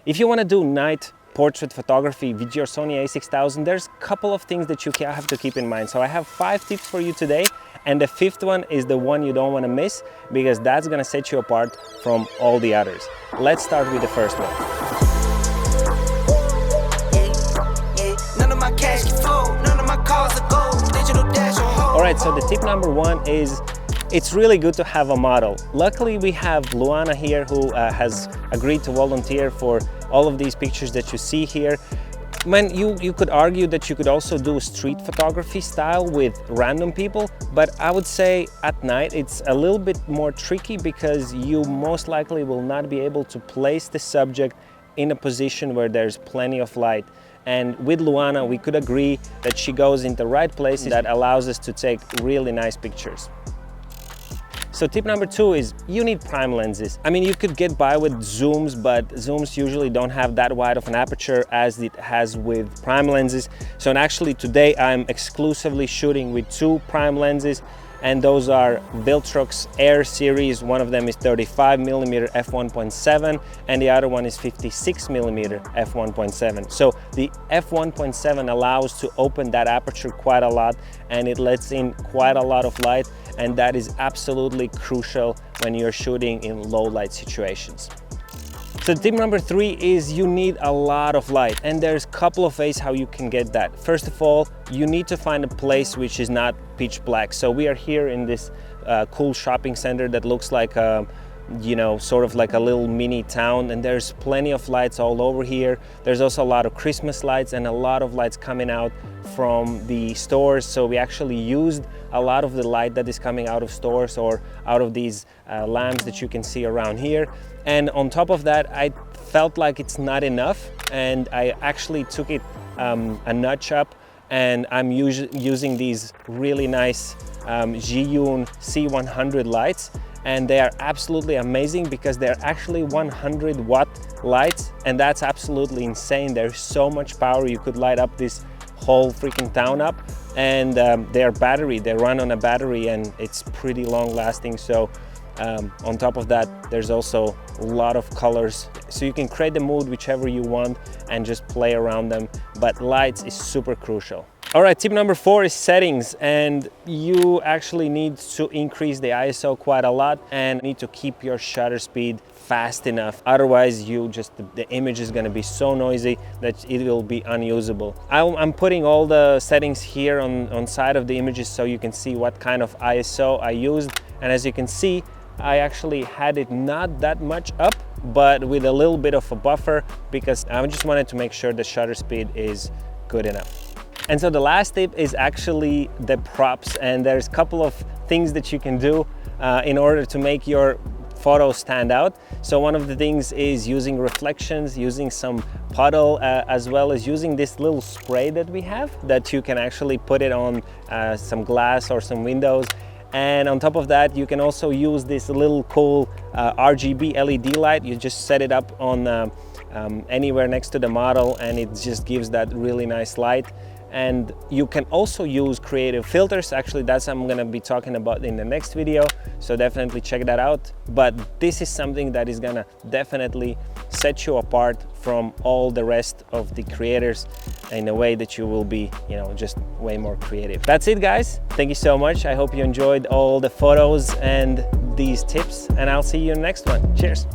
If you want to do night portrait photography with your Sony A6000, there's a couple of things that you have to keep in mind. So I have 5 tips for you today, and the 5th one is the one you don't want to miss, because that's going to set you apart from all the others. Let's start with the first one. Alright, so the tip number 1 is it's really good to have a model. Luckily we have Luana here who has agreed to volunteer for all of these pictures that you see here. Man, you could argue that you could also do street photography style with random people, but I would say at night it's a little bit more tricky because you most likely will not be able to place the subject in a position where there's plenty of light. And with Luana, we could agree that she goes in the right places that allows us to take really nice pictures. So tip number 2 is you need prime lenses. I mean, you could get by with zooms, but zooms usually don't have that wide of an aperture as it has with prime lenses. So actually today I'm exclusively shooting with 2 prime lenses, and those are Viltrox Air series. One of them is 35mm f1.7 and the other one is 56mm f1.7. So the f1.7 allows to open that aperture quite a lot, and it lets in quite a lot of light, and that is absolutely crucial when you're shooting in low light situations. So tip number 3 is you need a lot of light, and there's a couple of ways how you can get that. First of all, you need to find a place which is not pitch black. So we are here in this cool shopping center that looks like you know, sort of like a little mini town, and there's plenty of lights all over here. There's also a lot of Christmas lights and a lot of lights coming out from the stores. So we actually used a lot of the light that is coming out of stores or out of these lamps that you can see around here. And on top of that, I felt like it's not enough, and I actually took it a notch up, and I'm using these really nice Zhiyun C100 lights, and they are absolutely amazing because they're actually 100-watt lights, and that's absolutely insane. There's so much power. You could light up this whole freaking town up, and they run on a battery, and it's pretty long lasting. So on top of that, there's also a lot of colors, so you can create the mood whichever you want and just play around them, but lights is super crucial. All right, tip number 4 is settings, and you actually need to increase the ISO quite a lot and need to keep your shutter speed fast enough. Otherwise, the image is going to be so noisy that it will be unusable. I'm putting all the settings here on side of the images so you can see what kind of ISO I used, and as you can see, I actually had it not that much up, but with a little bit of a buffer, because I just wanted to make sure the shutter speed is good enough. And so the last tip is actually the props, and there's a couple of things that you can do in order to make your photos stand out. So one of the things is using reflections, using some puddle, as well as using this little spray that we have that you can actually put it on some glass or some windows. And on top of that, you can also use this little cool RGB LED light. You just set it up on anywhere next to the model, and it just gives that really nice light. And you can also use creative filters. Actually, that's what I'm gonna be talking about in the next video, so definitely check that out. But this is something that is gonna definitely set you apart from all the rest of the creators in a way that you will be, you know, just way more creative. That's it, guys. Thank you so much. I hope you enjoyed all the photos and these tips, and I'll see you in the next one. Cheers.